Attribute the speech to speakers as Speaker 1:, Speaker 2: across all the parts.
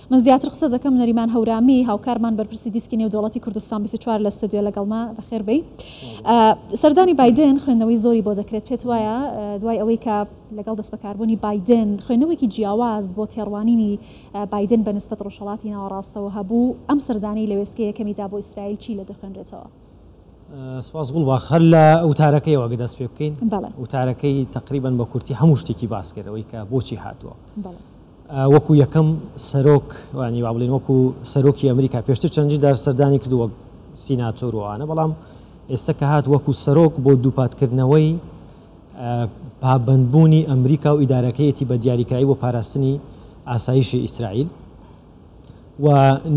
Speaker 1: من زیاتر قسە دەکەم نەریمان هەورامی هاوکارمان بەرپرسی دیسکی نێودوڵەتی کوردستان 24 لە ستودیۆ لەگەڵما بەخێر بێی. سەردانی بایدن خوێندنەوەی زۆری بۆ دەکرێت پێت وایە دوای ئەوەی کە لەگەڵ دەست بەکاربوونی بایدن خوێندنەوەیکی جیاواز بۆ تێڕوانینی بایدن بە نسبەت ڕۆژهەڵاتی ناوەڕاستەوە هەبوو ئەم سەردانی لە وێستگە یەکەمیدا بۆ ئیسرائیل چی لە دەخوێنرێتەوە؟
Speaker 2: سپاس گوڵباخ هەر لە ئەوتارەکەیەوە ئەگە دەست پێ بکەین ئەوتارەکەی تقریبان بە کورتی هەموو شتێکی باس کردەوەی کە بۆچی هاتووە وەکو یەکەم سەرۆک وانی وا بڵێن وەکو سەرۆکی ئەمریکا پێشتر چەندی دار سەردانی کردووە سیناتۆر وانە بەڵام ئێستا کە هات وەکو سەرۆک بۆ دووپاتکردنەوەی پابەندبوونی ئەمریکا و ئیدارەکەیەتی بە دیاریکراوی بۆ پاراستنی ئاسایشی ئیسرائیل و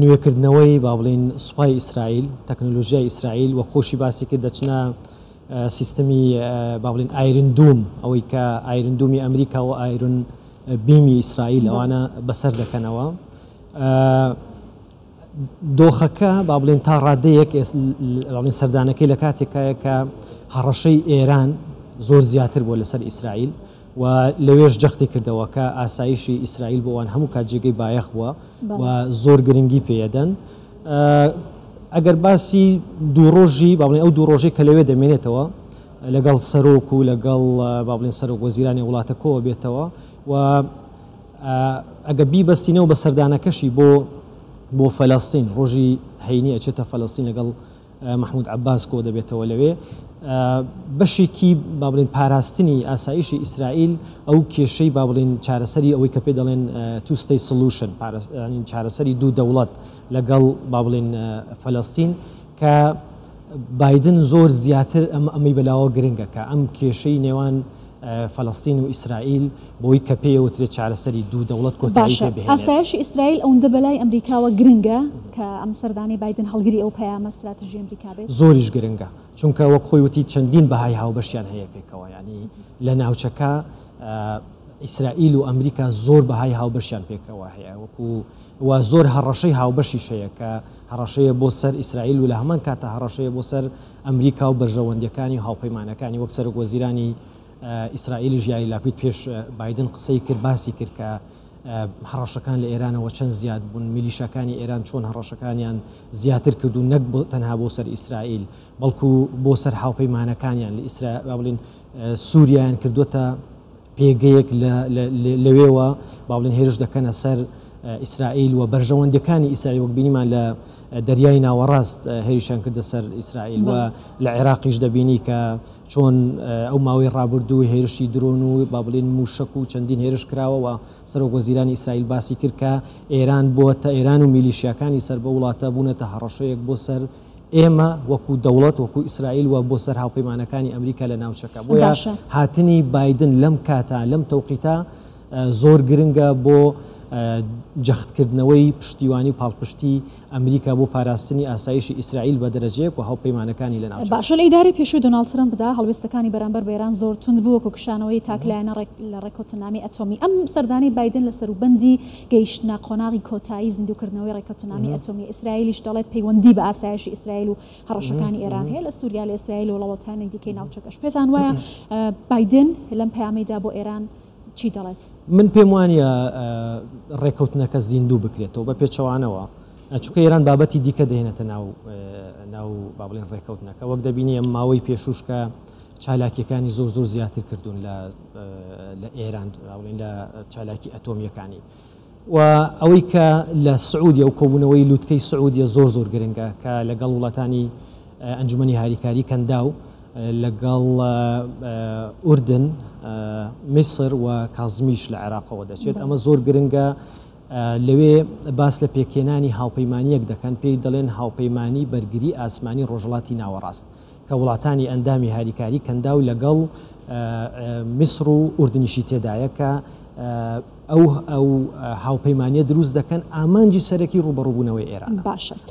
Speaker 2: نوێکردنەوەی با بڵێن سوپای ئیسرائیل تەکنۆلۆژیای ئیسرائیل و خۆشی باسی کرد دەچنە سیستەمی با بڵێن ئایرندوم ئەوەی کە ئایرندومی ئەمریکا و ئایرن بیمی ئیسرائیل ئەوانە بەسەر دەکەنەوە دۆخەکە با بڵێن تا ڕادەیەک سەردانەکەی لە کاتێکایە کە هەڕەشەی ئێران زۆر زیاتر بۆ لەسەر ئیسرائیل و لەوێش جەختی کردەوە کە ئاسایشی ئیسرائیل بۆوان هەموو کاتجێگەی بایەخ بووە و زۆر گرنگی پێدەن ئەگەر باسی دوو ڕۆژی با بڵێن ئەو دوو ڕۆژەی کە لەوێ دەمێنێتەوە لەگەڵ سەرۆک و لەگەڵ با بڵێن سەرۆک وەزیرانی وڵاتە کۆوە بێتەوە و ئەگە بیبەستینەوە بە سەردانەکەشی بۆ فەلەستین ڕۆژی هەینی ئەچێتە فەلەستین لەگەڵ محمود عباس کۆ دەبێتەوە لەوێ بەشێکی با بڵێن پاراستنی ئاسایشی ئیسرائیل ئەو کێشەی با بڵێن چارەسەری ئەوەی کە پێ دەڵێن two state solution چارەسەری دوو دەوڵەت لەگەڵ با بڵێن فەلەستین کە بایدن زۆر زیاتر ئەمەی بەلاوە گرنگە کە ئەم کێشەی نێوان فەلەستین و ئیسرائیل بۆی کە پێوترێت چارەسەری دوو دەوڵەت کۆتایی پێ بهێنێت.
Speaker 1: ئاسایشی ئیسرائیل ئەوەندە بەلای ئەمریکاوە گرنگە کە ئەم سەردانی بایدن هەڵگری ئەو پەیامە استراتیژی ئەمریکا بێت.
Speaker 2: زۆریش گرنگە چونکە وەک خۆی وتی چەندین بەهای هاوبەشیان هەیە پێکەوە ینی لە ناوچەکە ئیسرائیل و ئەمریکا زۆر بەهای هاوبەشیان پێکەوە هەیە وەکو و زۆر هەڕەشەی هاوبەشیش هەیە کە هەڕەشەیە بۆ سەر ئیسرائیل و لە هەمان کاتە هەڕەشەیە بۆ سەر ئەمریکا و بەرژەوەندەکانی و هاوپەیمانەکانی وەک سەرۆک وەزیرانی ئیسرائیلی ژیاری لاپیت پێش بایدن قسەی کرد باسی کرد کە هەڕەشەکان لە ئێرانەوە چەند زیاد بوون میلیشەکانی ئێران چۆن هەڕەشەکانیان زیاتر کردو نەک تەنها بۆ سەر ئیسرائیل بەڵکو بۆ سەر هاوپەیمانەکانیان لە ئیسرائیل بڵین سووریایان کردوتە پێگەیەک لەوێوە با بڵێن هێرش دەکەنە سەر ئیسرائیل و بەرژەوەندەکانی ئیسرائیل وەک بینیمان لە دەریای ناوەڕاست هێریشان کردە سەر ئیسرائیل و لە عێراقیش دەبینی کە چۆن ئەو ماوەی ڕابردوو هێرشی درۆن و با بڵێن موشک و چەندین هێرش کراوەوە سەرۆک وەزیرانی ئیسرائیل باسی کرد کە ئێران بۆتە ئێران و میلیشیاکانی سەر بە وڵاتە بوونەتە هەڕەشەیەک بۆ سەر ئێمە وەکو دەوڵەت وەکو ئیسرائیل و بۆ سەر هاوپەیمانەکانی ئەمریکا لە ناوچەکە بۆیە هاتنی بایدن لەم کاتە لەم تەوقیتە زۆر گرنگە بۆ جەختکردنەوەی پشتیوانی و پاڵپشتی ئەمریکا بۆ پاراستنی ئاسایشی ئیسرائیل بە دەرەجەیەک و هاوپەیمانەکانی لە ناوچە.
Speaker 1: باشە لە ئیداری پێشووی دۆناڵد ترەمپدا هەڵوێستەکانی بەرامبەر بە ئێران زۆر توند بوو وەکو کشانەوەی تاکلایەنە لە ڕێکەوتنامی ئەتۆمی. ئەم سەردانی بایدن لە سەروبەندی گەیشتنە قۆناغی کۆتایی زیندووکردنەوەی ڕێکەوتنامی ئەتۆمی ئیسرائیلیش دەڵێت پەیوەندی بە ئاسایشی ئیسرائیل و هەڕەشەکانی ئێران هەیە لە سووریا لە ئیسرائیل و وڵاتانی دیکەی ناوچەکەش. پێتان وایە بایدن لەم پەیامەیدا بۆ ئێران چی دەڵێت؟
Speaker 2: من پێم وانە ڕێکەوتنەکە زیندوو بکرێتەوە بە پێچەوانەوە چونکە ئێران بابەتی دیکە دەهێنێتە ناو با بڵێن ڕێکەوتنەکە وەک دەبینی ئەم ماوەی پێشوشکە چالاکیەکانی زۆر زیاتر کردوون لە ئێران لە چالاکی ئەتۆمیەکانی و ئەوەی کە لە سعودیە و کۆبوونەوەی لووتکەی سعودیە زۆر گرنگە کە لەگەڵ وڵاتانی ئەنجومەنی هاریکاری کەنداو لەگەڵ ئوردن میسر و کازمیش لە عێراقەوە دەچێت ئەمە زۆر گرنگە لەوێ باس لە پێکێنانی هاوپەیمانیەک دەکەن پێی دەڵێن هاوپەیمانی بەرگری ئاسمانی ڕۆژهەڵاتی ناوەڕاست کە وڵاتانی ئەندامی هاریکاری کەنداو لەگەڵ میسر و ئوردنیشی تێدایە کە ئەو هاوپەیمانیە دروست دەکەن ئامانجی سەرەکی ڕوبەڕووبوونەوەی ئێران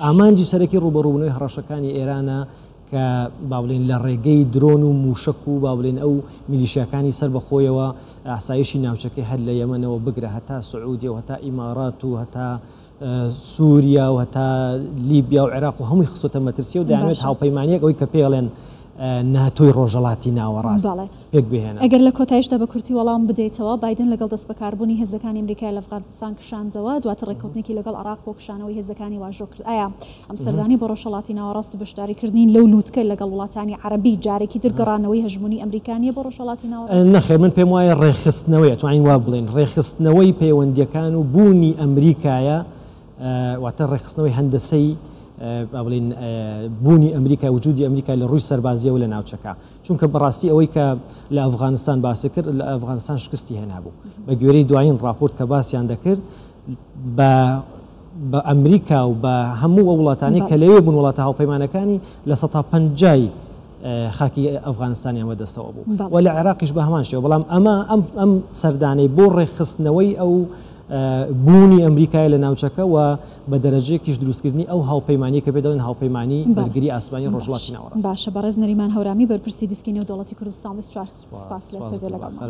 Speaker 2: ئامانجی سەرەکی ڕوبەڕووبوونەوەی هەڕەشەکانی ئێرانە کە باڵێن لە ڕێگەی درۆن و موشک و باڵێن ئەو میلیشیاکانی سەر بەخۆیەوە ئاسایشی ناوچەکەی هەر لە یەمەنەوە بگرە هەتا سعودیە و هەتا ئیمارات و هەتا سووریا و هەتا لیبیا و عێراق و هەمووی خستۆتە مەترسیە و دەیانوێت هاوپەیمانیەک ئەوەی کە پێڵێن ناتۆی ڕۆژەڵاتی ناوەڕاست پێک بهێنە.
Speaker 1: ئەگەر لە کۆتایشدا بە کورتی وەڵام بدەیتەوە بایدن لەگەڵ دەست بەکاربوونی هێزەکانی ئەمریکای لە ئەفغانستان کشاندەوە دواتر ڕێککەوتنێکی لەگەڵ عراق بۆ کشانەوەی هێزەکانی واژۆ کرد. ئایا ئەم سەردانی بۆ ڕۆژهەڵاتی ناوەڕاست و بەشداریکردنی لەو لووتکە لەگەڵ وڵاتانی عەرەبی جارێکی تر گەڕانەوەی هەژمونی ئەمریکانیە بۆ ڕۆژهەڵاتی ناوەڕاست؟
Speaker 2: نەخێر من پێم وایە ڕێخستنەوەی توانین وا بڵێن ڕێخستنەوەی پەیوەندیەکان و بوونی ئەمریکایە واتە ڕێخستنەوەی هەندەسەی بڵین بوونی ئەمریکای وجودی ئەمریکا لە ڕووی سەربازیەوە لە ناوچەکە چونکە بەڕاستی ئەوەی کە لە ئەفغانستان باسی کرد لە ئەفغانستان شکستی هێنابوو بە گوێرەی دوایین راپۆرت کە باسییان دەکرد بە ئەمریکا و بە هەموو وڵاتانی کە لەوێ بوون وڵاتە هاوپەیمانەکانی لە 150 خاکی ئەفغانستانی ئەمە دەستەوە بوو و لە عێراقیش بە هەمان شێوە بەڵام ئەم سەردانەی بۆ ڕێخستنەوەی ئەو بوونی ئەمریکای لە ناوچەکە و بە دەرەجەیەکیش دروستکردنی ئەو هاوپەیمانی کە پێدەڵێن هاوپەیمانی بەرگری ئاسمانی ڕۆژهەڵاتی ناوەڕاست.
Speaker 1: باشە بەڕێز نەریمان هەورامی بەرپرسی دیسکی نێودەوڵەتی کوردستان سپاس لە سەردە لەگەڵمان.